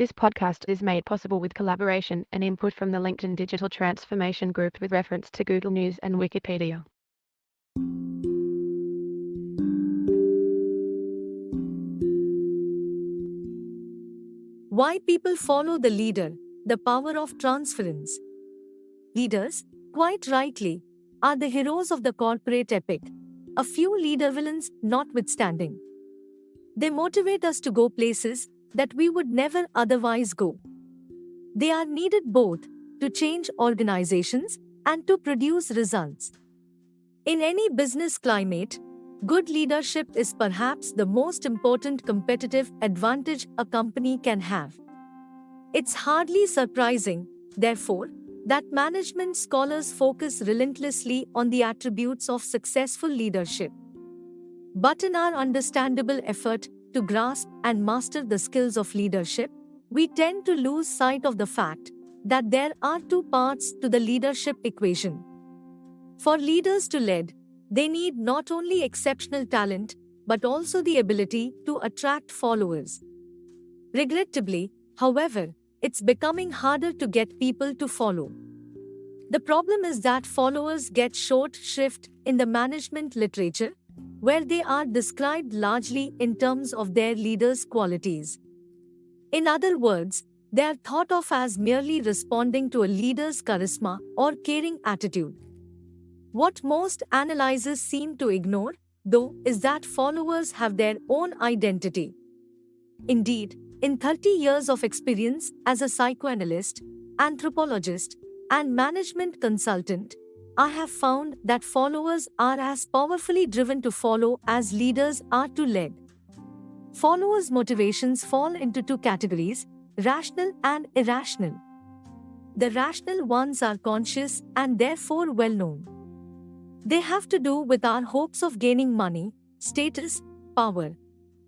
This podcast is made possible with collaboration and input from the LinkedIn Digital Transformation Group with reference to Google News and Wikipedia. Why people follow the leader, the power of transference. Leaders, quite rightly, are the heroes of the corporate epic, a few leader villains notwithstanding. They motivate us to go places that we would never otherwise go. They are needed both to change organizations and to produce results. In any business climate, good leadership is perhaps the most important competitive advantage a company can have. It's hardly surprising, therefore, that management scholars focus relentlessly on the attributes of successful leadership. But in our understandable effort to grasp and master the skills of leadership, we tend to lose sight of the fact that there are two parts to the leadership equation. For leaders to lead, they need not only exceptional talent, but also the ability to attract followers. Regrettably, however, it's becoming harder to get people to follow. The problem is that followers get short shrift in the management literature, where they are described largely in terms of their leaders' qualities. In other words, they are thought of as merely responding to a leader's charisma or caring attitude. What most analyzers seem to ignore, though, is that followers have their own identity. Indeed, in 30 years of experience as a psychoanalyst, anthropologist, and management consultant, I have found that followers are as powerfully driven to follow as leaders are to lead. Followers' motivations fall into two categories, rational and irrational. The rational ones are conscious and therefore well known. They have to do with our hopes of gaining money, status, power,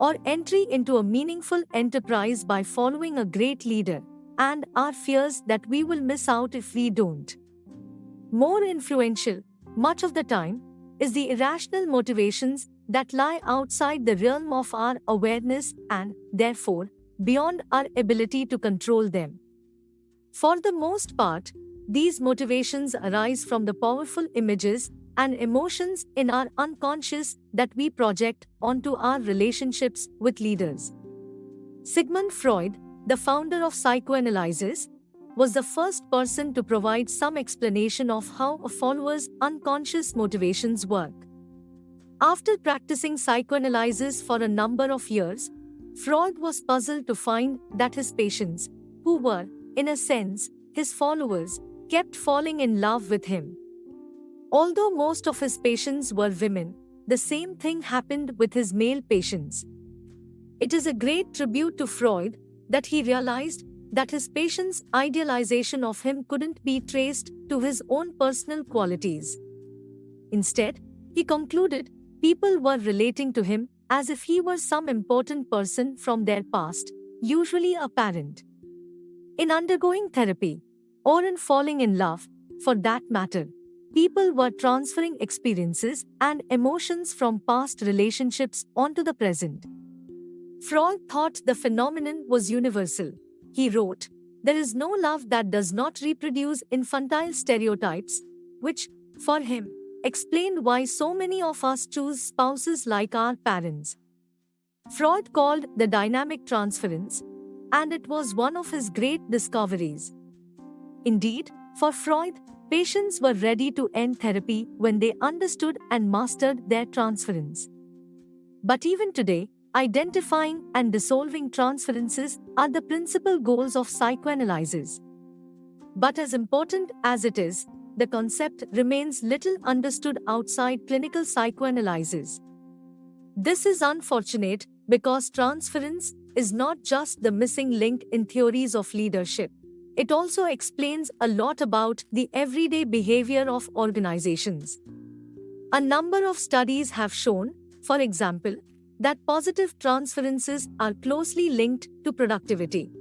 or entry into a meaningful enterprise by following a great leader, and our fears that we will miss out if we don't. More influential, much of the time, is the irrational motivations that lie outside the realm of our awareness and, therefore, beyond our ability to control them. For the most part, these motivations arise from the powerful images and emotions in our unconscious that we project onto our relationships with leaders. Sigmund Freud, the founder of psychoanalysis, was the first person to provide some explanation of how a follower's unconscious motivations work. After practicing psychoanalysis for a number of years, Freud was puzzled to find that his patients, who were, in a sense, his followers, kept falling in love with him. Although most of his patients were women, the same thing happened with his male patients. It is a great tribute to Freud that he realized that his patients' idealization of him couldn't be traced to his own personal qualities. Instead, he concluded people were relating to him as if he were some important person from their past, usually a parent. In undergoing therapy, or in falling in love, for that matter, people were transferring experiences and emotions from past relationships onto the present. Freud thought the phenomenon was universal. He wrote, "There is no love that does not reproduce infantile stereotypes," which, for him, explained why so many of us choose spouses like our parents. Freud called the dynamic transference, and it was one of his great discoveries. Indeed, for Freud, patients were ready to end therapy when they understood and mastered their transference. But even today, identifying and dissolving transferences are the principal goals of psychoanalysis. But as important as it is, the concept remains little understood outside clinical psychoanalysis. This is unfortunate because transference is not just the missing link in theories of leadership. It also explains a lot about the everyday behavior of organizations. A number of studies have shown, for example, that positive transferences are closely linked to productivity.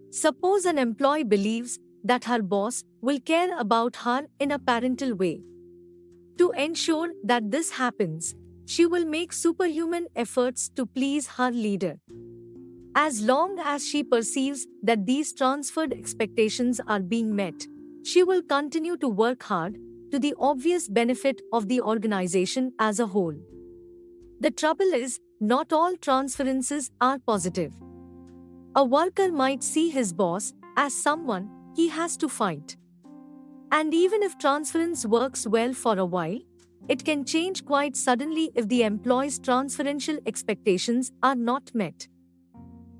Suppose an employee believes that her boss will care about her in a parental way. To ensure that this happens, she will make superhuman efforts to please her leader. As long as she perceives that these transferred expectations are being met, she will continue to work hard to the obvious benefit of the organization as a whole. The trouble is, not all transferences are positive. A worker might see his boss as someone he has to fight. And even if transference works well for a while, it can change quite suddenly if the employee's transferential expectations are not met.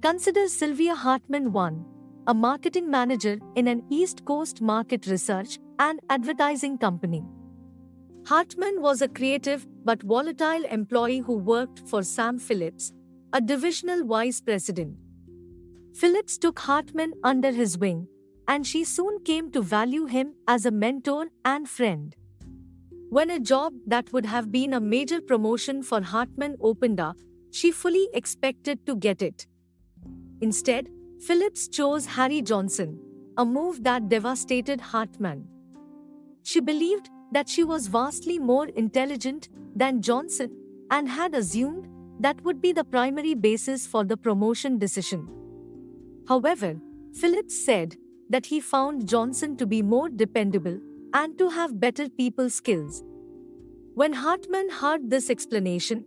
Consider Sylvia Hartman 1, a marketing manager in an East Coast market research and advertising company. Hartman was a creative but volatile employee who worked for Sam Phillips, a divisional vice president. Phillips took Hartman under his wing, and she soon came to value him as a mentor and friend. When a job that would have been a major promotion for Hartman opened up, she fully expected to get it. Instead, Phillips chose Harry Johnson, a move that devastated Hartman. She believed that she was vastly more intelligent than Johnson and had assumed that would be the primary basis for the promotion decision. However, Phillips said that he found Johnson to be more dependable and to have better people skills. When Hartman heard this explanation,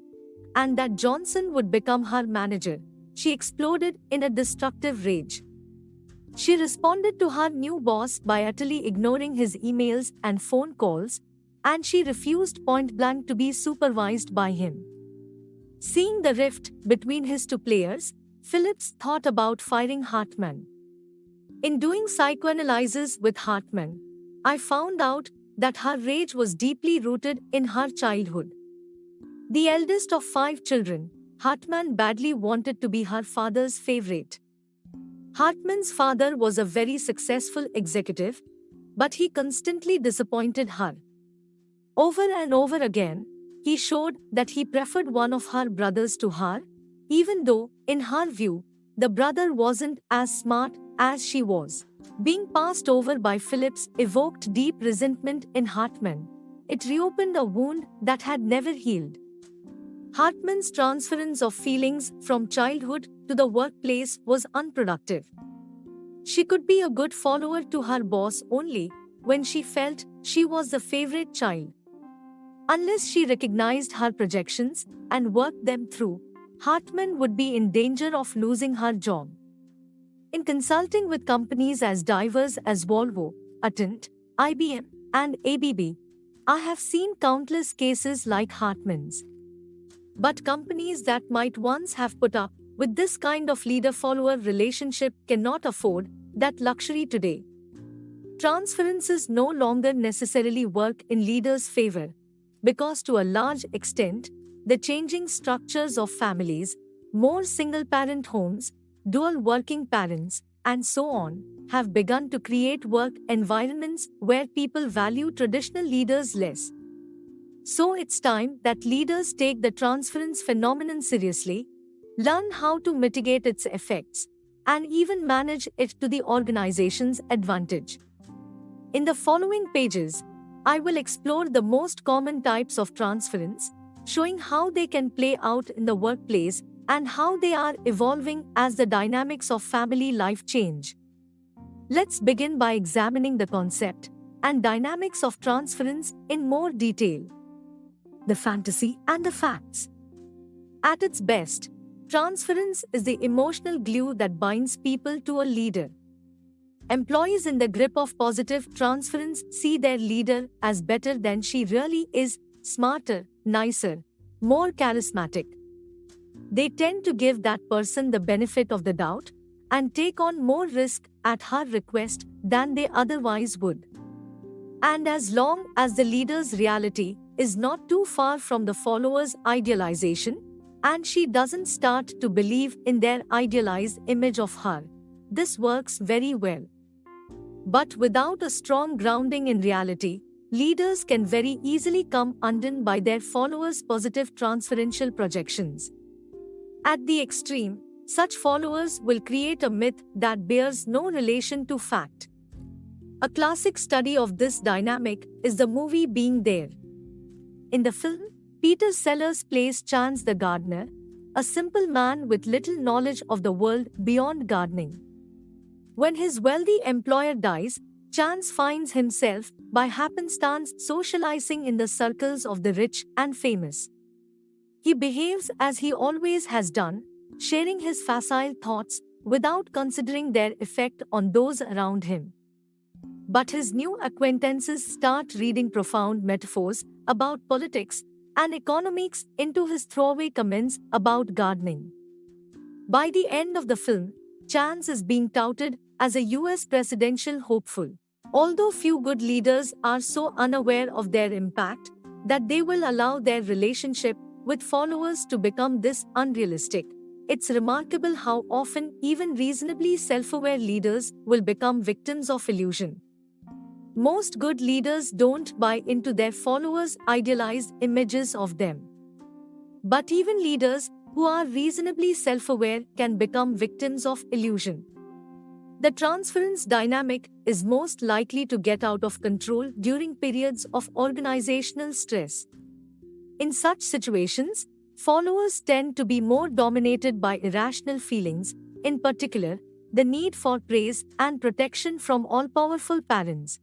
and that Johnson would become her manager, she exploded in a destructive rage. She responded to her new boss by utterly ignoring his emails and phone calls, and she refused point-blank to be supervised by him. Seeing the rift between his two players, Phillips thought about firing Hartman. In doing psychoanalysis with Hartman, I found out that her rage was deeply rooted in her childhood. The eldest of 5 children, Hartman badly wanted to be her father's favorite. Hartman's father was a very successful executive, but he constantly disappointed her. Over and over again, he showed that he preferred one of her brothers to her, even though, in her view, the brother wasn't as smart as she was. Being passed over by Phillips evoked deep resentment in Hartman. It reopened a wound that had never healed. Hartman's transference of feelings from childhood to the workplace was unproductive. She could be a good follower to her boss only when she felt she was the favorite child. Unless she recognized her projections and worked them through, Hartman would be in danger of losing her job. In consulting with companies as diverse as Volvo, Atent, IBM, and ABB, I have seen countless cases like Hartman's. But companies that might once have put up with this kind of leader-follower relationship cannot afford that luxury today. Transferences no longer necessarily work in leaders' favor, because to a large extent, the changing structures of families, more single-parent homes, dual working parents, and so on, have begun to create work environments where people value traditional leaders less. So it's time that leaders take the transference phenomenon seriously, learn how to mitigate its effects, and even manage it to the organization's advantage. In the following pages, I will explore the most common types of transference, showing how they can play out in the workplace and how they are evolving as the dynamics of family life change. Let's begin by examining the concept and dynamics of transference in more detail. The fantasy and the facts. At its best, transference is the emotional glue that binds people to a leader. Employees in the grip of positive transference see their leader as better than she really is, smarter, nicer, more charismatic. They tend to give that person the benefit of the doubt and take on more risk at her request than they otherwise would. And as long as the leader's reality is not too far from the follower's idealization, and she doesn't start to believe in their idealized image of her, this works very well. But without a strong grounding in reality, leaders can very easily come undone by their followers' positive transferential projections. At the extreme, such followers will create a myth that bears no relation to fact. A classic study of this dynamic is the movie Being There. In the film, Peter Sellers plays Chance the gardener, a simple man with little knowledge of the world beyond gardening. When his wealthy employer dies, Chance finds himself, by happenstance, socializing in the circles of the rich and famous. He behaves as he always has done, sharing his facile thoughts without considering their effect on those around him. But his new acquaintances start reading profound metaphors about politics and economics into his throwaway comments about gardening. By the end of the film, Chance is being touted as a US presidential hopeful. Although few good leaders are so unaware of their impact that they will allow their relationship with followers to become this unrealistic, it's remarkable how often even reasonably self-aware leaders will become victims of illusion. Most good leaders don't buy into their followers' idealized images of them. But even leaders who are reasonably self-aware can become victims of illusion. The transference dynamic is most likely to get out of control during periods of organizational stress. In such situations, followers tend to be more dominated by irrational feelings, in particular, the need for praise and protection from all-powerful parents.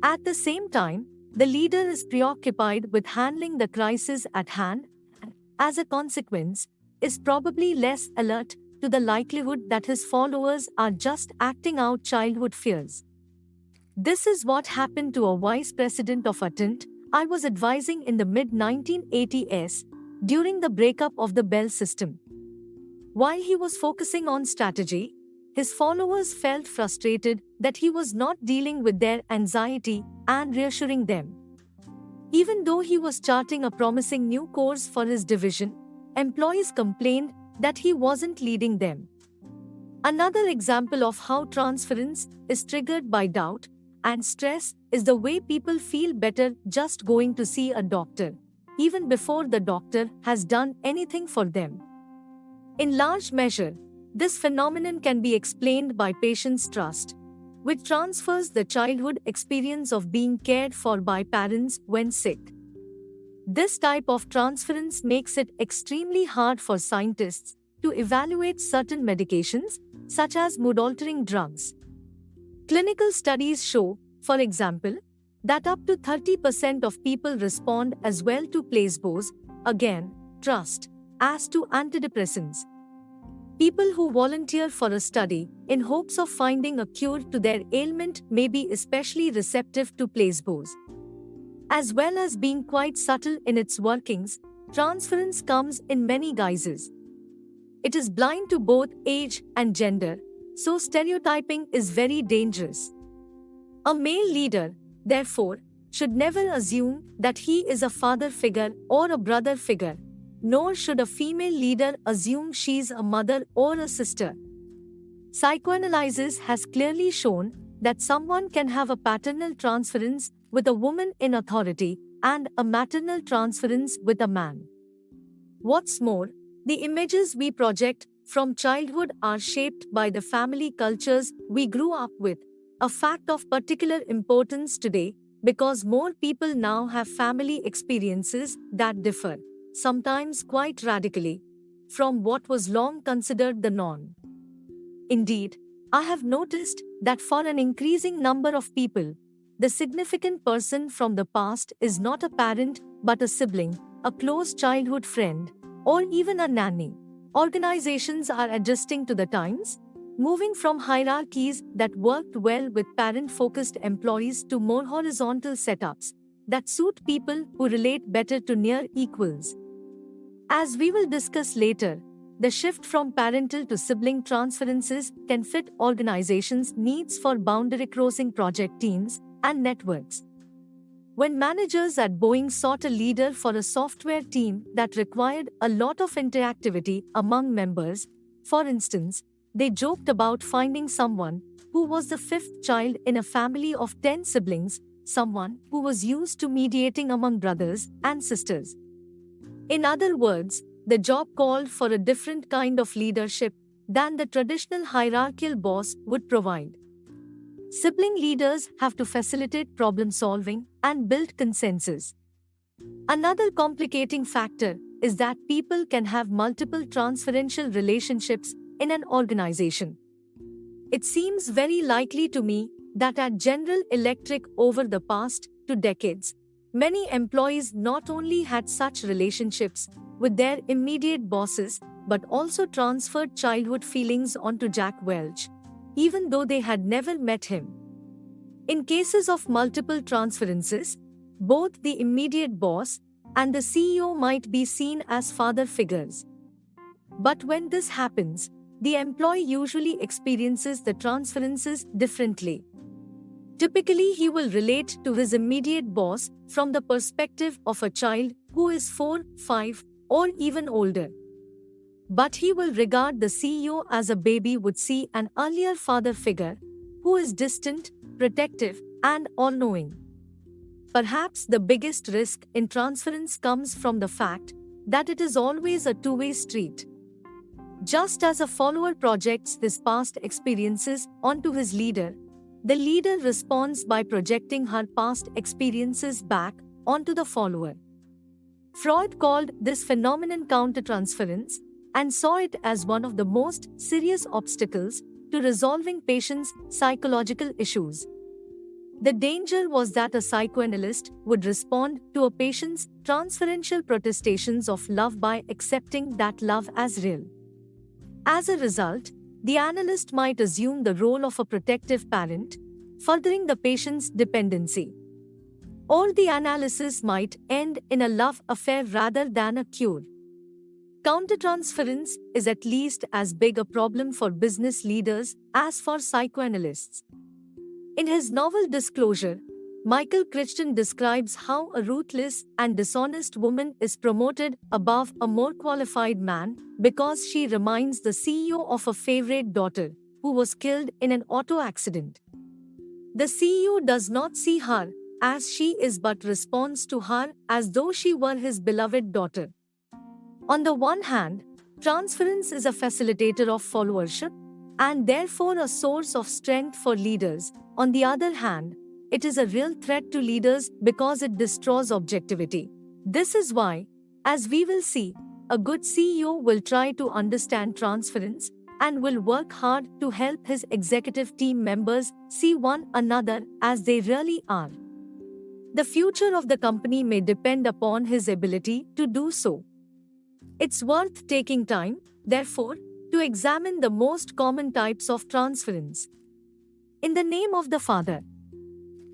At the same time, the leader is preoccupied with handling the crisis at hand, and, as a consequence, is probably less alert to the likelihood that his followers are just acting out childhood fears. This is what happened to a vice president of Atent I was advising in the mid-1980s during the breakup of the Bell system. While he was focusing on strategy, his followers felt frustrated that he was not dealing with their anxiety and reassuring them. Even though he was charting a promising new course for his division, employees complained that he wasn't leading them. Another example of how transference is triggered by doubt and stress is the way people feel better just going to see a doctor, even before the doctor has done anything for them. In large measure, this phenomenon can be explained by patients' trust, which transfers the childhood experience of being cared for by parents when sick. This type of transference makes it extremely hard for scientists to evaluate certain medications, such as mood-altering drugs. Clinical studies show, for example, that up to 30% of people respond as well to placebos, again, trust, as to antidepressants. People who volunteer for a study in hopes of finding a cure to their ailment may be especially receptive to placebos. As well as being quite subtle in its workings, transference comes in many guises. It is blind to both age and gender, so stereotyping is very dangerous. A male leader, therefore, should never assume that he is a father figure or a brother figure, nor should a female leader assume she's a mother or a sister. Psychoanalysis has clearly shown that someone can have a paternal transference with a woman in authority and a maternal transference with a man. What's more, the images we project from childhood are shaped by the family cultures we grew up with, a fact of particular importance today because more people now have family experiences that differ, sometimes quite radically, from what was long considered the norm. Indeed, I have noticed that for an increasing number of people, the significant person from the past is not a parent but a sibling, a close childhood friend, or even a nanny. Organizations are adjusting to the times, moving from hierarchies that worked well with parent-focused employees to more horizontal setups that suit people who relate better to near equals. As we will discuss later, the shift from parental to sibling transferences can fit organizations' needs for boundary-crossing project teams and networks. When managers at Boeing sought a leader for a software team that required a lot of interactivity among members, for instance, they joked about finding someone who was the fifth child in a family of 10 siblings, someone who was used to mediating among brothers and sisters. In other words, the job called for a different kind of leadership than the traditional hierarchical boss would provide. Sibling leaders have to facilitate problem solving and build consensus. Another complicating factor is that people can have multiple transferential relationships in an organization. It seems very likely to me that at General Electric over the past 2 decades, many employees not only had such relationships with their immediate bosses but also transferred childhood feelings onto Jack Welch, even though they had never met him. In cases of multiple transferences, both the immediate boss and the CEO might be seen as father figures. But when this happens, the employee usually experiences the transferences differently. Typically, he will relate to his immediate boss from the perspective of a child who is 4, 5, or even older. But he will regard the CEO as a baby would see an earlier father figure who is distant, protective, and all-knowing. Perhaps the biggest risk in transference comes from the fact that it is always a two-way street. Just as a follower projects his past experiences onto his leader, the leader responds by projecting her past experiences back onto the follower. Freud called this phenomenon countertransference and saw it as one of the most serious obstacles to resolving patients' psychological issues. The danger was that a psychoanalyst would respond to a patient's transferential protestations of love by accepting that love as real. As a result, the analyst might assume the role of a protective parent, furthering the patient's dependency. Or the analysis might end in a love affair rather than a cure. Countertransference is at least as big a problem for business leaders as for psychoanalysts. In his novel Disclosure, Michael Crichton describes how a ruthless and dishonest woman is promoted above a more qualified man because she reminds the CEO of a favorite daughter who was killed in an auto accident. The CEO does not see her as she is but responds to her as though she were his beloved daughter. On the one hand, transference is a facilitator of followership and therefore a source of strength for leaders. On the other hand, it is a real threat to leaders because it destroys objectivity. This is why, as we will see, a good CEO will try to understand transference and will work hard to help his executive team members see one another as they really are. The future of the company may depend upon his ability to do so. It's worth taking time, therefore, to examine the most common types of transference. In the name of the Father.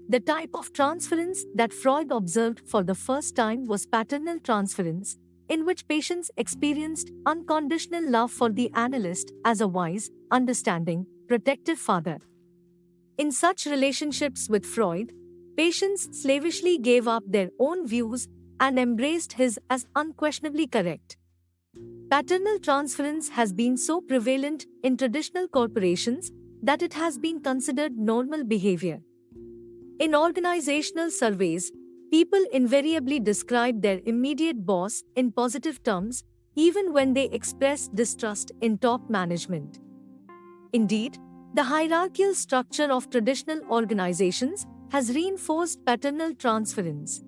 The type of transference that Freud observed for the first time was paternal transference, in which patients experienced unconditional love for the analyst as a wise, understanding, protective father. In such relationships with Freud, patients slavishly gave up their own views and embraced his as unquestionably correct. Paternal transference has been so prevalent in traditional corporations that it has been considered normal behavior. In organizational surveys, people invariably describe their immediate boss in positive terms, even when they express distrust in top management. Indeed, the hierarchical structure of traditional organizations has reinforced paternal transference.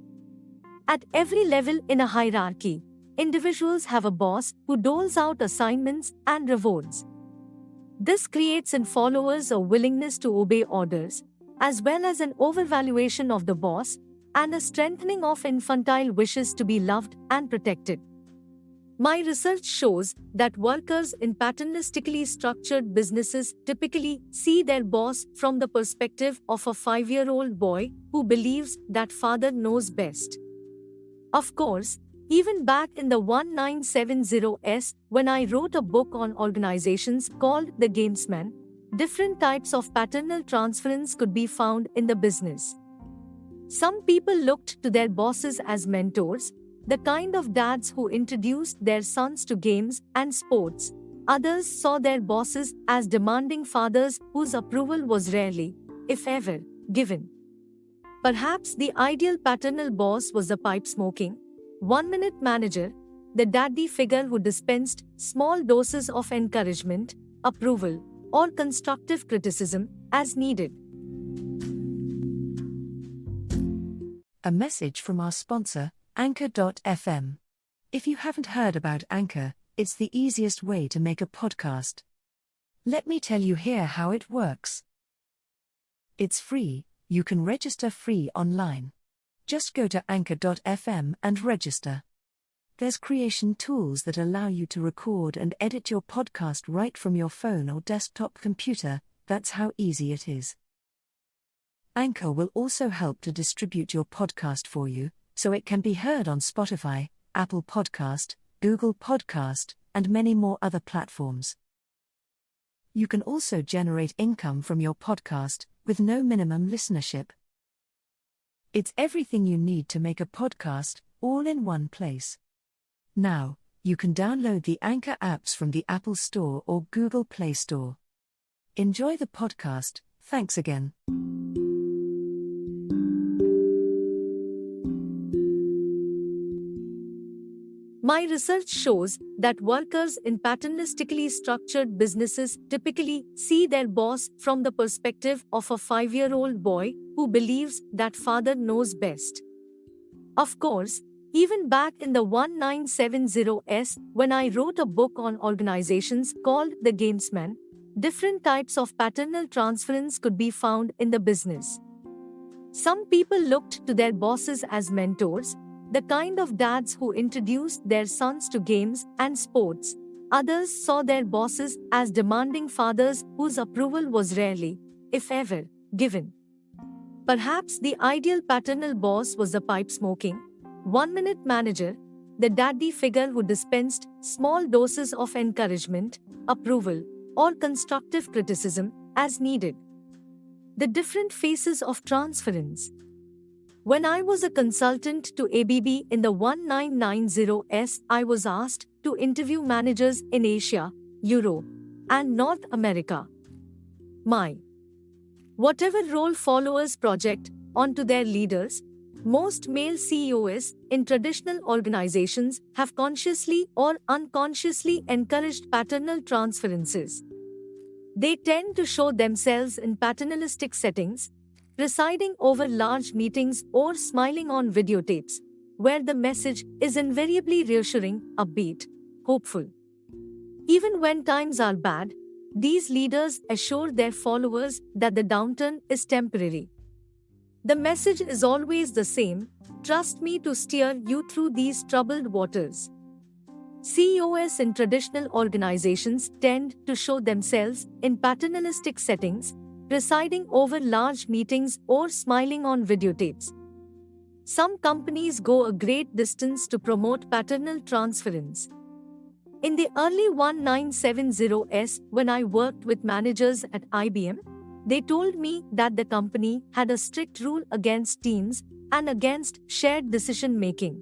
At every level in a hierarchy, individuals have a boss who doles out assignments and rewards. This creates in followers a willingness to obey orders, as well as an overvaluation of the boss and a strengthening of infantile wishes to be loved and protected. My research shows that workers in paternalistically structured businesses typically see their boss from the perspective of a 5-year-old boy who believes that father knows best. Of course, even back in the 1970s, when I wrote a book on organizations called The Gamesman, different types of paternal transference could be found in the business. Some people looked to their bosses as mentors, the kind of dads who introduced their sons to games and sports. Others saw their bosses as demanding fathers whose approval was rarely, if ever, given. Perhaps the ideal paternal boss was the pipe-smoking, one-minute manager, the daddy figure who dispensed small doses of encouragement, approval, or constructive criticism as needed. A message from our sponsor, Anchor.fm. If you haven't heard about Anchor, it's the easiest way to make a podcast. Let me tell you here how it works. It's free, you can register free online. Just go to anchor.fm and register. There's creation tools that allow you to record and edit your podcast right from your phone or desktop computer. That's how easy it is. Anchor will also help to distribute your podcast for you, so it can be heard on Spotify, Apple Podcast, Google Podcast, and many more other platforms. You can also generate income from your podcast, with no minimum listenership. It's everything you need to make a podcast, all in one place. Now, you can download the Anchor apps from the Apple Store or Google Play Store. Enjoy the podcast, thanks again. My research shows that workers in paternalistically structured businesses typically see their boss from the perspective of a 5-year-old boy who believes that father knows best. Of course, even back in the 1970s, when I wrote a book on organizations called The Gamesman, different types of paternal transference could be found in the business. Some people looked to their bosses as mentors, the kind of dads who introduced their sons to games and sports. Others saw their bosses as demanding fathers whose approval was rarely, if ever, given. Perhaps the ideal paternal boss was the pipe-smoking, one-minute manager, the daddy figure who dispensed small doses of encouragement, approval, or constructive criticism as needed. The different phases of transference. When I was a consultant to ABB in the 1990s, I was asked to interview managers in Asia, Europe, and North America. My whatever role followers project onto their leaders, most male CEOs in traditional organizations have consciously or unconsciously encouraged paternal transferences. They tend to show themselves in paternalistic settings, presiding over large meetings or smiling on videotapes, where the message is invariably reassuring, upbeat, hopeful. Even when times are bad, these leaders assure their followers that the downturn is temporary. The message is always the same: trust me to steer you through these troubled waters. CEOs in traditional organizations tend to show themselves in paternalistic settings, presiding over large meetings or smiling on videotapes. Some companies go a great distance to promote paternal transference. In the early 1970s, when I worked with managers at IBM, they told me that the company had a strict rule against teams and against shared decision-making.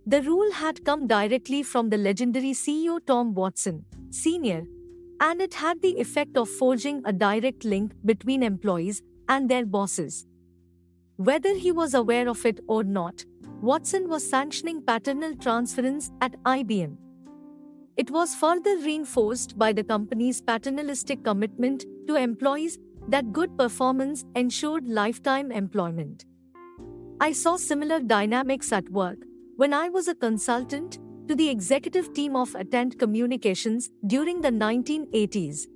The rule had come directly from the legendary CEO Tom Watson, Sr., and it had the effect of forging a direct link between employees and their bosses. Whether he was aware of it or not, Watson was sanctioning paternal transference at IBM. It was further reinforced by the company's paternalistic commitment to employees that good performance ensured lifetime employment. I saw similar dynamics at work when I was a consultant to the executive team of Attend Communications during the 1980s.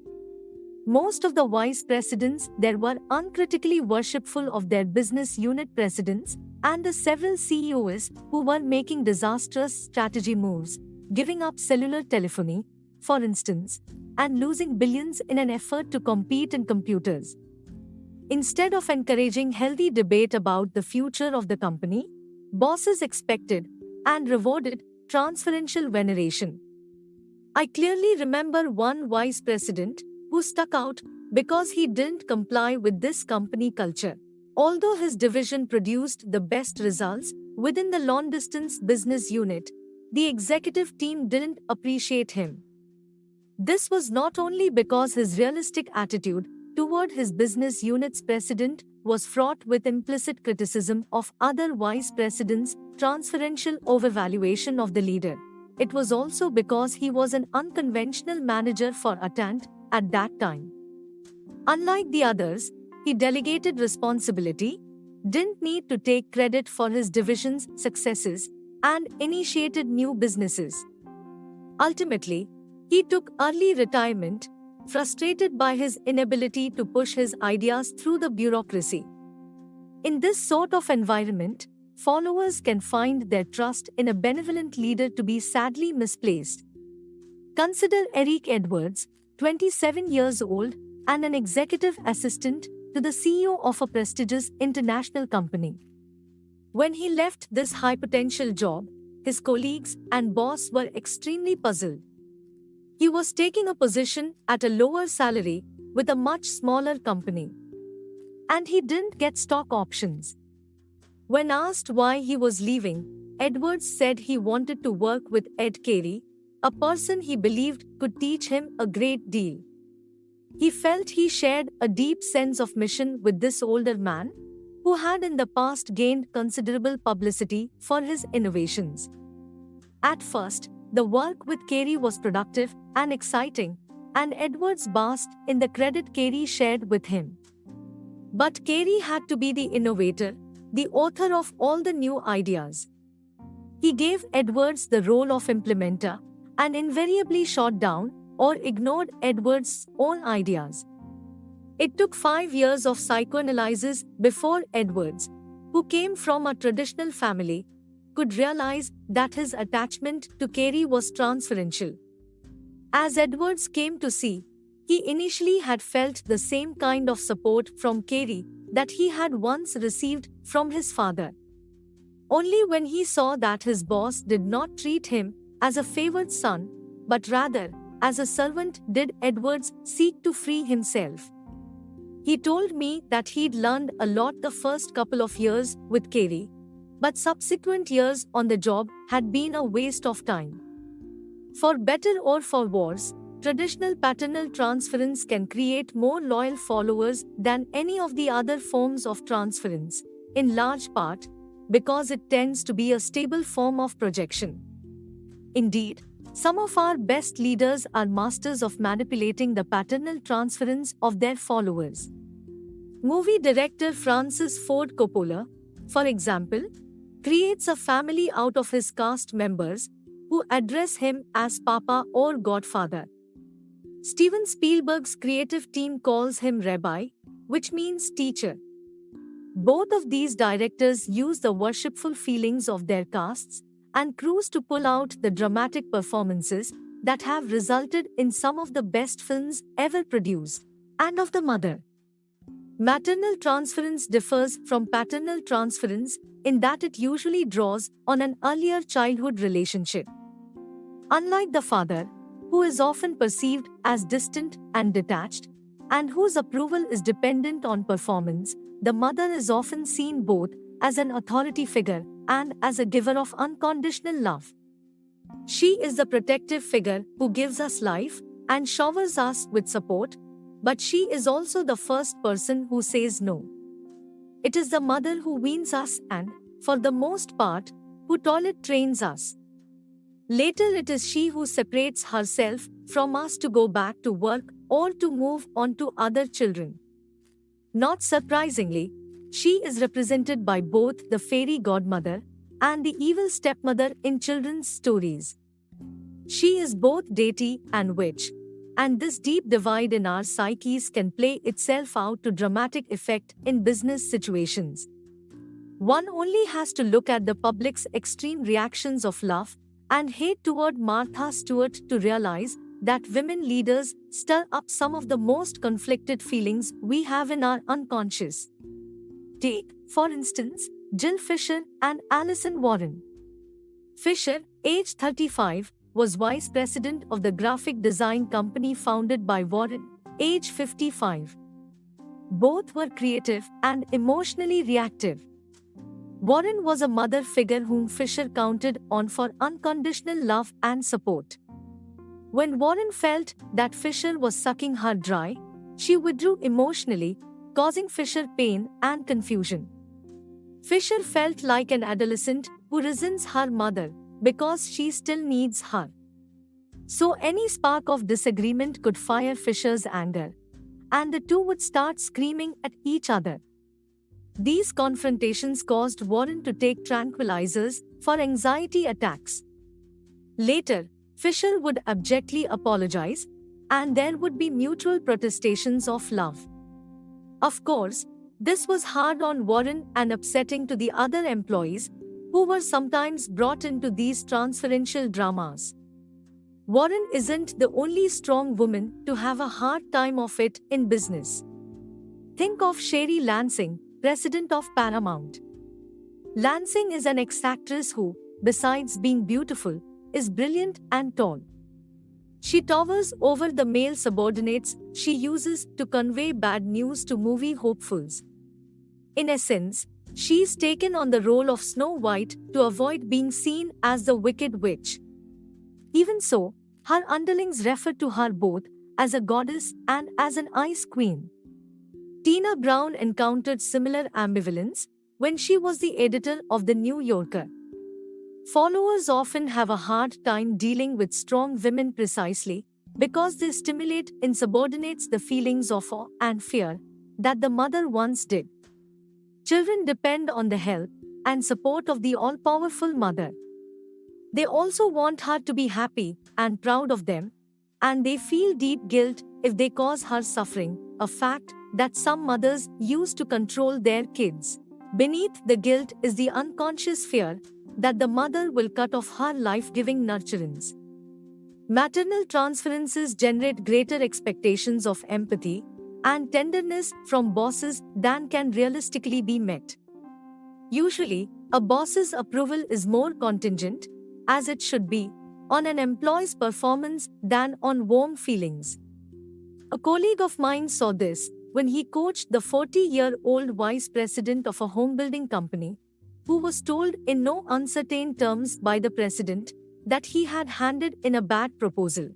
Most of the vice presidents there were uncritically worshipful of their business unit presidents and the several CEOs who were making disastrous strategy moves, giving up cellular telephony, for instance, and losing billions in an effort to compete in computers. Instead of encouraging healthy debate about the future of the company, bosses expected and rewarded transferential veneration. I clearly remember one vice president who stuck out because he didn't comply with this company culture. Although his division produced the best results within the long-distance business unit, the executive team didn't appreciate him. This was not only because his realistic attitude toward his business unit's president was fraught with implicit criticism of other vice presidents' transferential overvaluation of the leader. It was also because he was an unconventional manager for Attend at that time. Unlike the others, he delegated responsibility, didn't need to take credit for his division's successes, and initiated new businesses. Ultimately, he took early retirement, frustrated by his inability to push his ideas through the bureaucracy. In this sort of environment, followers can find their trust in a benevolent leader to be sadly misplaced. Consider Eric Edwards, 27 years old, and an executive assistant to the CEO of a prestigious international company. When he left this high potential job, his colleagues and boss were extremely puzzled. He was taking a position at a lower salary with a much smaller company. And he didn't get stock options. When asked why he was leaving, Edwards said he wanted to work with Ed Carey, a person he believed could teach him a great deal. He felt he shared a deep sense of mission with this older man, who had in the past gained considerable publicity for his innovations. At first, the work with Carey was productive and exciting, and Edwards basked in the credit Carey shared with him. But Carey had to be the innovator, the author of all the new ideas. He gave Edwards the role of implementer, and invariably shot down or ignored Edwards' own ideas. It took 5 years of psychoanalysis before Edwards, who came from a traditional family, could realize that his attachment to Carey was transferential. As Edwards came to see, he initially had felt the same kind of support from Carey that he had once received from his father. Only when he saw that his boss did not treat him as a favored son, but rather as a servant, did Edwards seek to free himself. He told me that he'd learned a lot the first couple of years with Carey, but subsequent years on the job had been a waste of time. For better or for worse, traditional paternal transference can create more loyal followers than any of the other forms of transference, in large part because it tends to be a stable form of projection. Indeed, some of our best leaders are masters of manipulating the paternal transference of their followers. Movie director Francis Ford Coppola, for example, creates a family out of his cast members who address him as Papa or Godfather. Steven Spielberg's creative team calls him Rabbi, which means teacher. Both of these directors use the worshipful feelings of their casts and crews to pull out the dramatic performances that have resulted in some of the best films ever produced. And of the mother. Maternal transference differs from paternal transference in that it usually draws on an earlier childhood relationship. Unlike the father, who is often perceived as distant and detached, and whose approval is dependent on performance, the mother is often seen both as an authority figure and as a giver of unconditional love. She is the protective figure who gives us life and showers us with support, but she is also the first person who says no. It is the mother who weans us and, for the most part, who toilet trains us. Later it is she who separates herself from us to go back to work or to move on to other children. Not surprisingly, she is represented by both the fairy godmother and the evil stepmother in children's stories. She is both deity and witch, and this deep divide in our psyches can play itself out to dramatic effect in business situations. One only has to look at the public's extreme reactions of love and hate toward Martha Stewart to realize that women leaders stir up some of the most conflicted feelings we have in our unconscious. Take, for instance, Jill Fisher and Alison Warren. Fisher, age 35, was vice president of the graphic design company founded by Warren, age 55. Both were creative and emotionally reactive. Warren was a mother figure whom Fisher counted on for unconditional love and support. When Warren felt that Fisher was sucking her dry, she withdrew emotionally, causing Fisher pain and confusion. Fisher felt like an adolescent who resents her mother because she still needs her. So any spark of disagreement could fire Fisher's anger, and the two would start screaming at each other. These confrontations caused Warren to take tranquilizers for anxiety attacks. Later, Fisher would abjectly apologize, and there would be mutual protestations of love. Of course, this was hard on Warren and upsetting to the other employees, who were sometimes brought into these transferential dramas. Warren isn't the only strong woman to have a hard time of it in business. Think of Sherry Lansing, president of Paramount. Lansing is an ex-actress who, besides being beautiful, is brilliant and tall. She towers over the male subordinates she uses to convey bad news to movie hopefuls. In essence, she's taken on the role of Snow White to avoid being seen as the Wicked Witch. Even so, her underlings refer to her both as a goddess and as an ice queen. Tina Brown encountered similar ambivalence when she was the editor of The New Yorker. Followers often have a hard time dealing with strong women precisely because they stimulate in subordinates the feelings of awe and fear that the mother once did. Children depend on the help and support of the all-powerful mother. They also want her to be happy and proud of them, and they feel deep guilt if they cause her suffering, a fact that some mothers use to control their kids. Beneath the guilt is the unconscious fear that the mother will cut off her life-giving nurturance. Maternal transferences generate greater expectations of empathy and tenderness from bosses than can realistically be met. Usually, a boss's approval is more contingent, as it should be, on an employee's performance than on warm feelings. A colleague of mine saw this when he coached the 40-year-old vice president of a homebuilding company, who was told in no uncertain terms by the president that he had handed in a bad proposal.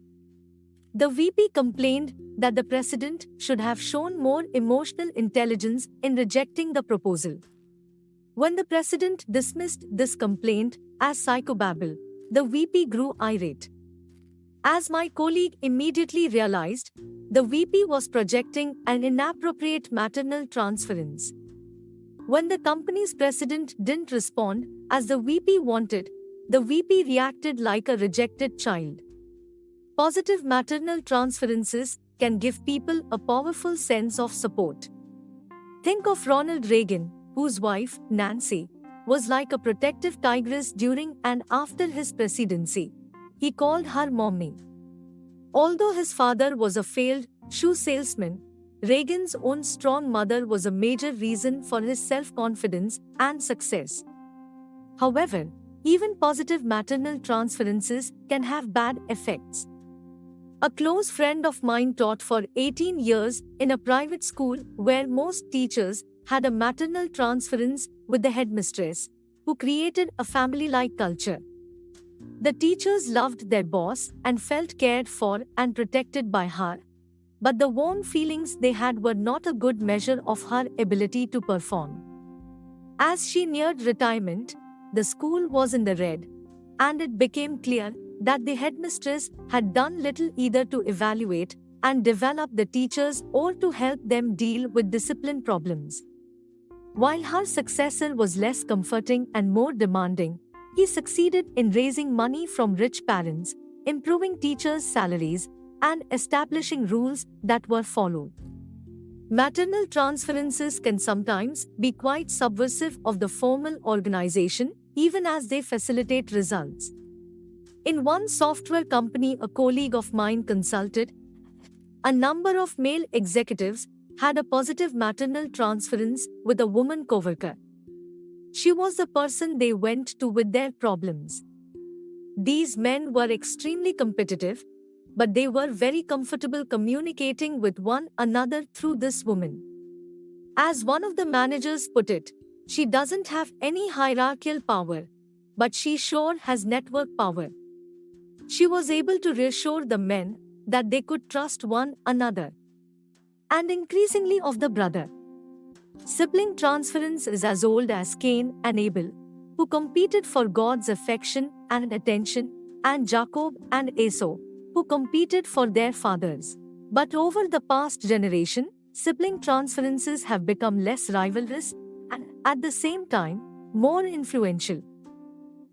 The VP complained that the president should have shown more emotional intelligence in rejecting the proposal. When the president dismissed this complaint as psychobabble, the VP grew irate. As my colleague immediately realized, the VP was projecting an inappropriate maternal transference. When the company's president didn't respond as the VP wanted, the VP reacted like a rejected child. Positive maternal transferences can give people a powerful sense of support. Think of Ronald Reagan, whose wife, Nancy, was like a protective tigress during and after his presidency. He called her mommy. Although his father was a failed shoe salesman, Reagan's own strong mother was a major reason for his self-confidence and success. However, even positive maternal transferences can have bad effects. A close friend of mine taught for 18 years in a private school where most teachers had a maternal transference with the headmistress, who created a family-like culture. The teachers loved their boss and felt cared for and protected by her, but the warm feelings they had were not a good measure of her ability to perform. As she neared retirement, the school was in the red, and it became clear that the headmistress had done little either to evaluate and develop the teachers or to help them deal with discipline problems. While her successor was less comforting and more demanding, he succeeded in raising money from rich parents, improving teachers' salaries, and establishing rules that were followed. Maternal transferences can sometimes be quite subversive of the formal organization, even as they facilitate results. In one software company a colleague of mine consulted, a number of male executives had a positive maternal transference with a woman coworker. She was the person they went to with their problems. These men were extremely competitive, but they were very comfortable communicating with one another through this woman. As one of the managers put it, she doesn't have any hierarchical power, but she sure has network power. She was able to reassure the men that they could trust one another, and increasingly of the brother. Sibling transference is as old as Cain and Abel, who competed for God's affection and attention, and Jacob and Esau, who competed for their fathers. But over the past generation, sibling transferences have become less rivalrous at the same time, more influential.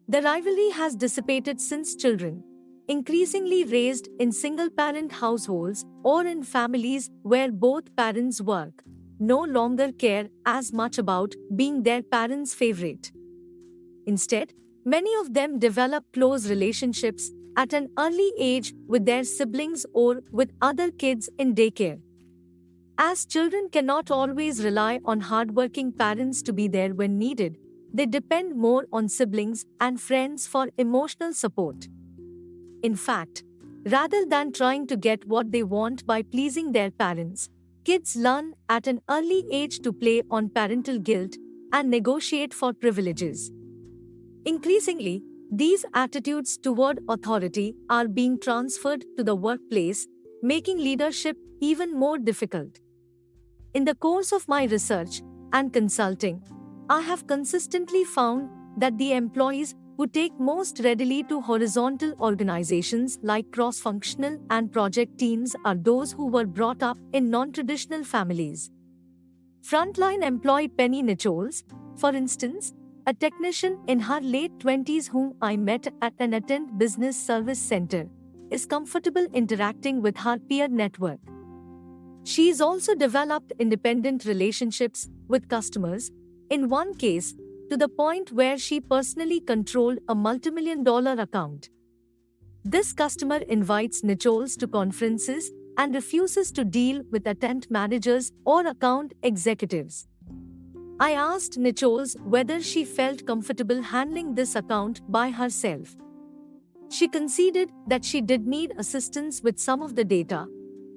The rivalry has dissipated since children, increasingly raised in single-parent households or in families where both parents work, no longer care as much about being their parents' favorite. Instead, many of them develop close relationships at an early age with their siblings or with other kids in daycare. As children cannot always rely on hardworking parents to be there when needed, they depend more on siblings and friends for emotional support. In fact, rather than trying to get what they want by pleasing their parents, kids learn at an early age to play on parental guilt and negotiate for privileges. Increasingly, these attitudes toward authority are being transferred to the workplace, making leadership even more difficult. In the course of my research and consulting, I have consistently found that the employees who take most readily to horizontal organizations like cross-functional and project teams are those who were brought up in non-traditional families. Frontline employee Penny Nichols, for instance, a technician in her late 20s whom I met at an Attend Business Service Center, is comfortable interacting with her peer network. She's also developed independent relationships with customers, in one case, to the point where she personally controlled a multimillion-dollar account. This customer invites Nichols to conferences and refuses to deal with Attend managers or account executives. I asked Nichols whether she felt comfortable handling this account by herself. She conceded that she did need assistance with some of the data,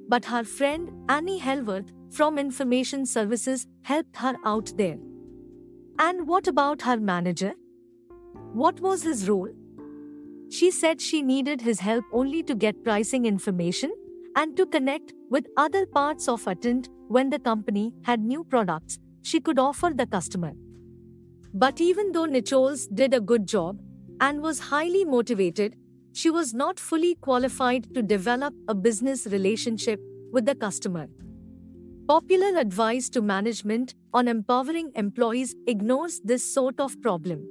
but her friend Annie Helworth from Information Services helped her out there. And what about her manager? What was his role? She said she needed his help only to get pricing information and to connect with other parts of Attend when the company had new products she could offer the customer. But even though Nichols did a good job and was highly motivated, she was not fully qualified to develop a business relationship with the customer. Popular advice to management on empowering employees ignores this sort of problem.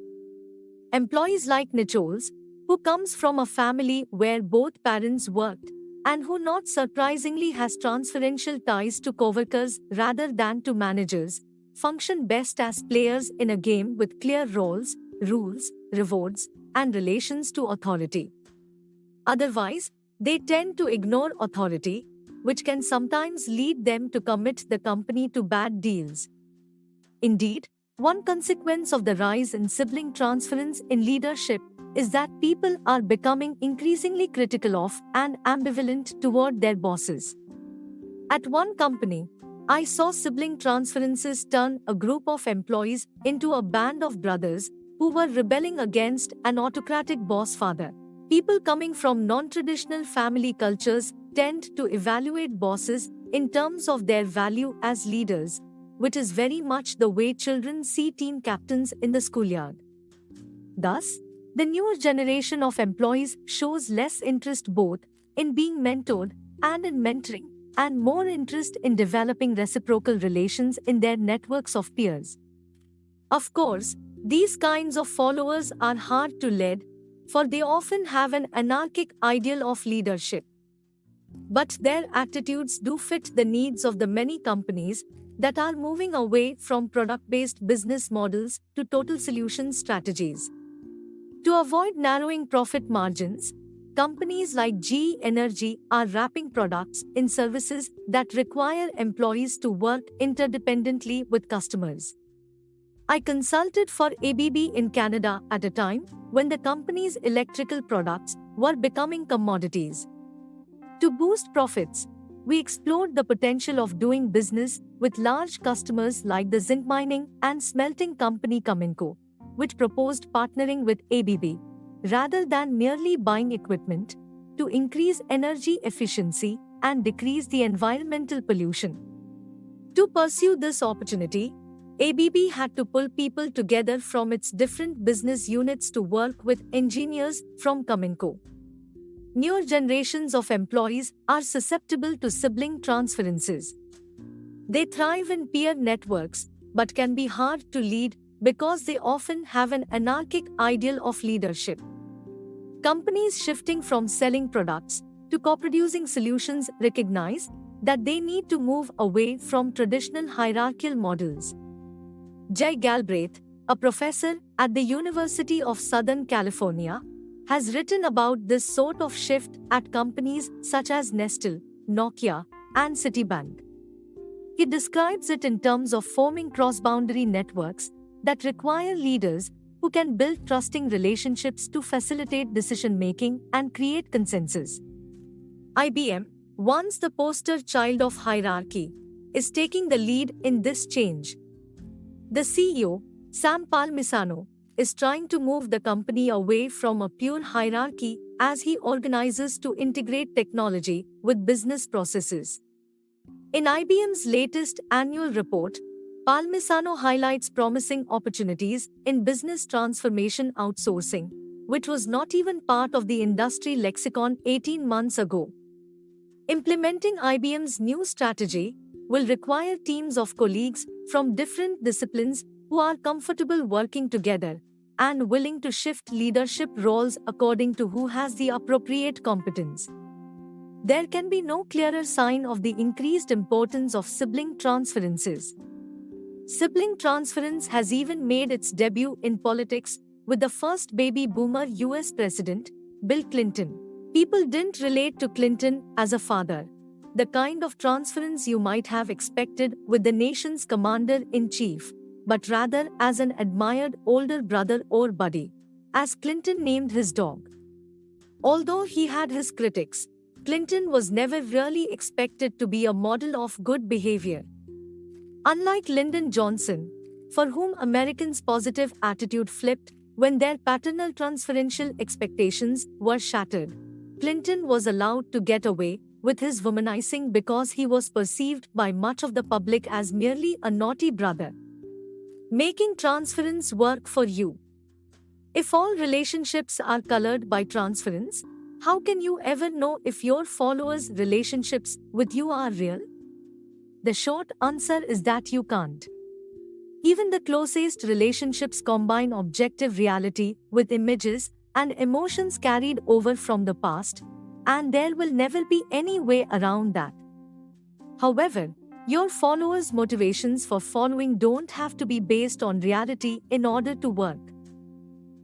Employees like Nichols, who comes from a family where both parents worked and who not surprisingly has transferential ties to coworkers rather than to managers, function best as players in a game with clear roles, rules, rewards, and relations to authority. Otherwise, they tend to ignore authority, which can sometimes lead them to commit the company to bad deals. Indeed, one consequence of the rise in sibling transference in leadership is that people are becoming increasingly critical of and ambivalent toward their bosses. At one company, I saw sibling transferences turn a group of employees into a band of brothers who were rebelling against an autocratic boss father. People coming from non-traditional family cultures tend to evaluate bosses in terms of their value as leaders, which is very much the way children see team captains in the schoolyard. Thus, the newer generation of employees shows less interest both in being mentored and in mentoring, and more interest in developing reciprocal relations in their networks of peers. Of course, these kinds of followers are hard to lead, for they often have an anarchic ideal of leadership. But their attitudes do fit the needs of the many companies that are moving away from product-based business models to total solution strategies. To avoid narrowing profit margins, companies like GE Energy are wrapping products in services that require employees to work interdependently with customers. I consulted for ABB in Canada at a time when the company's electrical products were becoming commodities. To boost profits, we explored the potential of doing business with large customers like the zinc mining and smelting company Cameco, which proposed partnering with ABB, rather than merely buying equipment, to increase energy efficiency and decrease the environmental pollution. To pursue this opportunity, ABB had to pull people together from its different business units to work with engineers from Cameco. Newer generations of employees are susceptible to sibling transferences. They thrive in peer networks, but can be hard to lead because they often have an anarchic ideal of leadership. Companies shifting from selling products to co-producing solutions recognize that they need to move away from traditional hierarchical models. Jay Galbraith, a professor at the University of Southern California, has written about this sort of shift at companies such as Nestle, Nokia, and Citibank. He describes it in terms of forming cross-boundary networks that require leaders who can build trusting relationships to facilitate decision-making and create consensus. IBM, once the poster child of hierarchy, is taking the lead in this change. The CEO, Sam Palmisano, is trying to move the company away from a pure hierarchy as he organizes to integrate technology with business processes. In IBM's latest annual report, Palmisano highlights promising opportunities in business transformation outsourcing, which was not even part of the industry lexicon 18 months ago. Implementing IBM's new strategy will require teams of colleagues from different disciplines who are comfortable working together and willing to shift leadership roles according to who has the appropriate competence. There can be no clearer sign of the increased importance of sibling transferences. Sibling transference has even made its debut in politics with the first baby boomer US President, Bill Clinton. People didn't relate to Clinton as a father, the kind of transference you might have expected with the nation's commander-in-chief, but rather as an admired older brother or buddy, as Clinton named his dog. Although he had his critics, Clinton was never really expected to be a model of good behavior. Unlike Lyndon Johnson, for whom Americans' positive attitude flipped when their paternal transferential expectations were shattered, Clinton was allowed to get away with his womanizing because he was perceived by much of the public as merely a naughty brother. Making transference work for you. If all relationships are colored by transference, how can you ever know if your followers' relationships with you are real? The short answer is that you can't. Even the closest relationships combine objective reality with images and emotions carried over from the past, and there will never be any way around that. However, your followers' motivations for following don't have to be based on reality in order to work.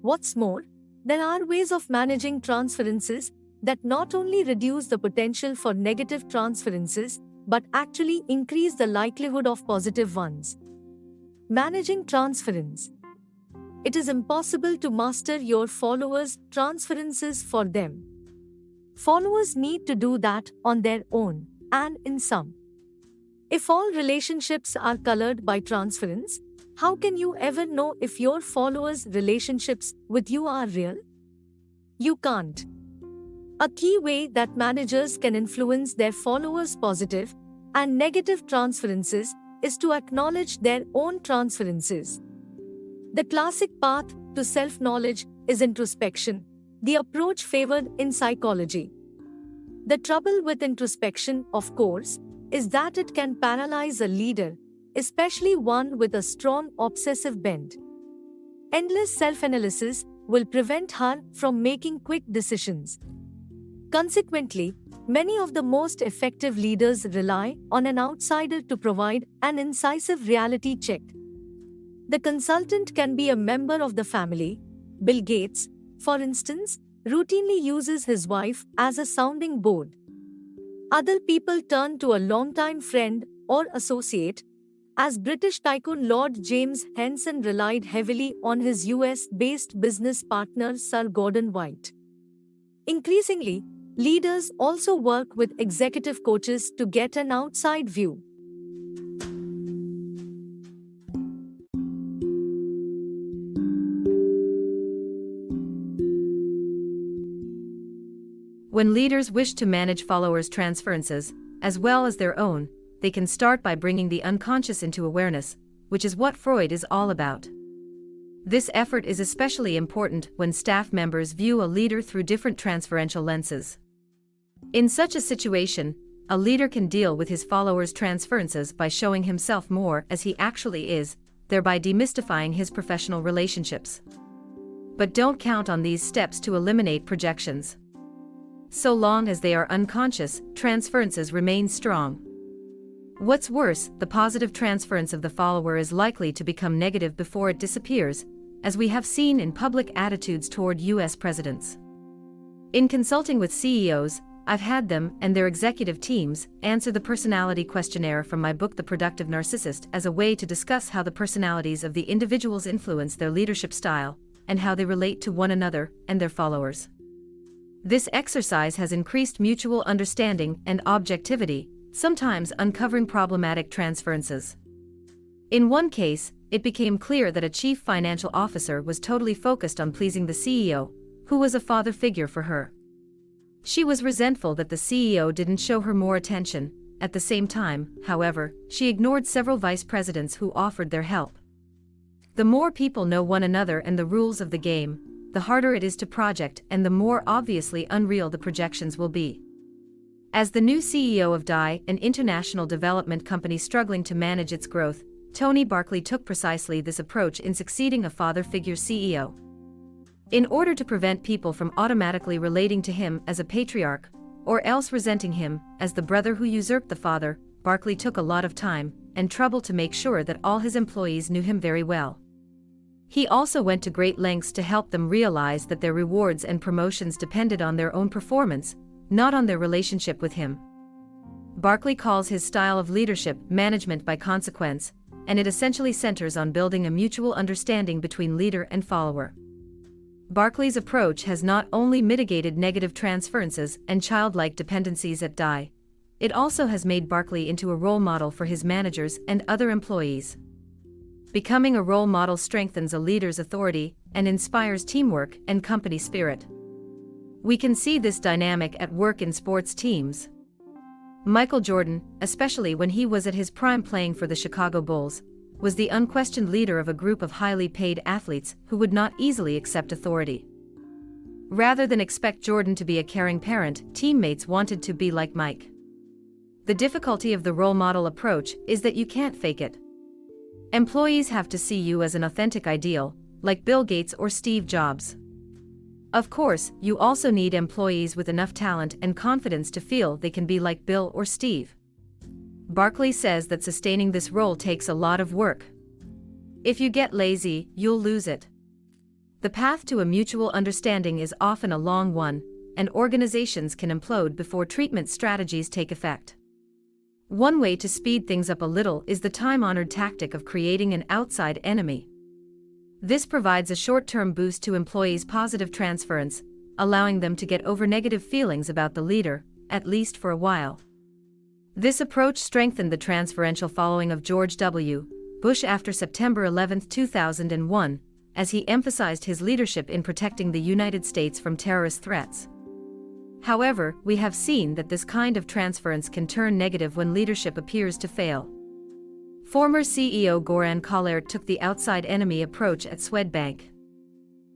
What's more, there are ways of managing transferences that not only reduce the potential for negative transferences, but actually increase the likelihood of positive ones. Managing transference. It is impossible to master your followers' transferences for them. Followers need to do that on their own, and in some. If all relationships are colored by transference, how can you ever know if your followers' relationships with you are real? You can't. A key way that managers can influence their followers' positive and negative transferences is to acknowledge their own transferences. The classic path to self-knowledge is introspection, the approach favored in psychology. The trouble with introspection, of course, is that it can paralyze a leader, especially one with a strong obsessive bent. Endless self-analysis will prevent her from making quick decisions. Consequently, many of the most effective leaders rely on an outsider to provide an incisive reality check. The consultant can be a member of the family. Bill Gates, for instance, routinely uses his wife as a sounding board. Other people turn to a longtime friend or associate, as British tycoon Lord James Henson relied heavily on his US-based business partner Sir Gordon White. Increasingly, leaders also work with executive coaches to get an outside view. When leaders wish to manage followers' transferences, as well as their own, they can start by bringing the unconscious into awareness, which is what Freud is all about. This effort is especially important when staff members view a leader through different transferential lenses. In such a situation, a leader can deal with his followers' transferences by showing himself more as he actually is, thereby demystifying his professional relationships. But don't count on these steps to eliminate projections. So long as they are unconscious, transferences remain strong. What's worse, the positive transference of the follower is likely to become negative before it disappears, as we have seen in public attitudes toward US presidents. In consulting with CEOs, I've had them and their executive teams answer the personality questionnaire from my book The Productive Narcissist as a way to discuss how the personalities of the individuals influence their leadership style and how they relate to one another and their followers. This exercise has increased mutual understanding and objectivity, sometimes uncovering problematic transferences. In one case, it became clear that a chief financial officer was totally focused on pleasing the CEO, who was a father figure for her. She was resentful that the CEO didn't show her more attention. At the same time, however, she ignored several vice presidents who offered their help. The more people know one another and the rules of the game, the harder it is to project and the more obviously unreal the projections will be. As the new CEO of DI, an international development company struggling to manage its growth, Tony Barkley took precisely this approach in succeeding a father figure CEO. In order to prevent people from automatically relating to him as a patriarch, or else resenting him as the brother who usurped the father, Barkley took a lot of time and trouble to make sure that all his employees knew him very well. He also went to great lengths to help them realize that their rewards and promotions depended on their own performance, not on their relationship with him. Barkley calls his style of leadership management by consequence, and it essentially centers on building a mutual understanding between leader and follower. Barkley's approach has not only mitigated negative transferences and childlike dependencies at DI, it also has made Barkley into a role model for his managers and other employees. Becoming a role model strengthens a leader's authority and inspires teamwork and company spirit. We can see this dynamic at work in sports teams. Michael Jordan, especially when he was at his prime playing for the Chicago Bulls, was the unquestioned leader of a group of highly paid athletes who would not easily accept authority. Rather than expect Jordan to be a caring parent, teammates wanted to be like Mike. The difficulty of the role model approach is that you can't fake it. Employees have to see you as an authentic ideal, like Bill Gates or Steve Jobs. Of course, you also need employees with enough talent and confidence to feel they can be like Bill or Steve. Barkley says that sustaining this role takes a lot of work. If you get lazy, you'll lose it. The path to a mutual understanding is often a long one, and organizations can implode before treatment strategies take effect. One way to speed things up a little is the time-honored tactic of creating an outside enemy. This provides a short-term boost to employees' positive transference, allowing them to get over negative feelings about the leader, at least for a while. This approach strengthened the transferential following of George W. Bush after September 11, 2001, as he emphasized his leadership in protecting the United States from terrorist threats. However, we have seen that this kind of transference can turn negative when leadership appears to fail. Former CEO Goran Kollert took the outside enemy approach at Swedbank.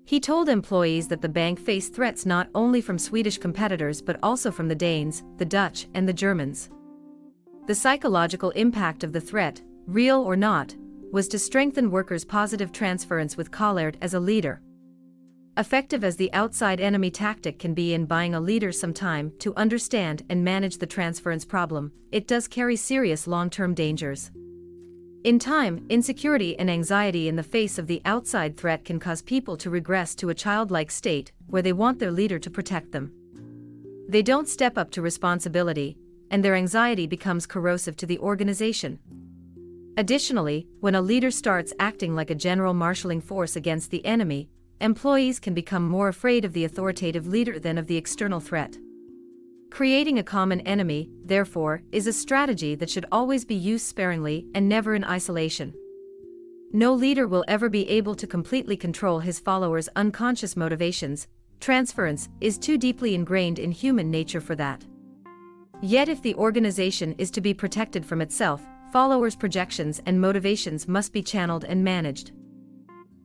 He told employees that the bank faced threats not only from Swedish competitors but also from the Danes, the Dutch, and the Germans. The psychological impact of the threat, real or not, was to strengthen workers' positive transference with Kollert as a leader. Effective as the outside enemy tactic can be in buying a leader some time to understand and manage the transference problem, it does carry serious long-term dangers. In time, insecurity and anxiety in the face of the outside threat can cause people to regress to a childlike state where they want their leader to protect them. They don't step up to responsibility, and their anxiety becomes corrosive to the organization. Additionally, when a leader starts acting like a general marshalling force against the enemy, employees can become more afraid of the authoritative leader than of the external threat. Creating a common enemy, therefore, is a strategy that should always be used sparingly and never in isolation. No leader will ever be able to completely control his followers' unconscious motivations. Transference is too deeply ingrained in human nature for that. Yet if the organization is to be protected from itself, followers' projections and motivations must be channeled and managed.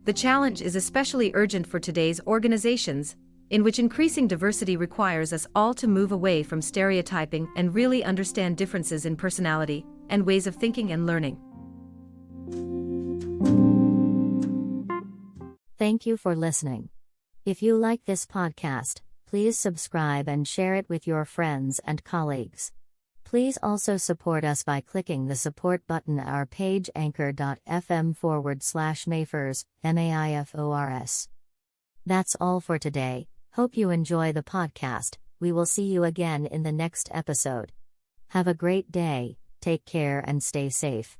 The challenge is especially urgent for today's organizations, in which increasing diversity requires us all to move away from stereotyping and really understand differences in personality and ways of thinking and learning. Thank you for listening. If you like this podcast, please subscribe and share it with your friends and colleagues. Please also support us by clicking the support button at our page anchor.fm/maifors, MAIFORS. That's all for today. Hope you enjoy the podcast. We will see you again in the next episode. Have a great day, take care and stay safe.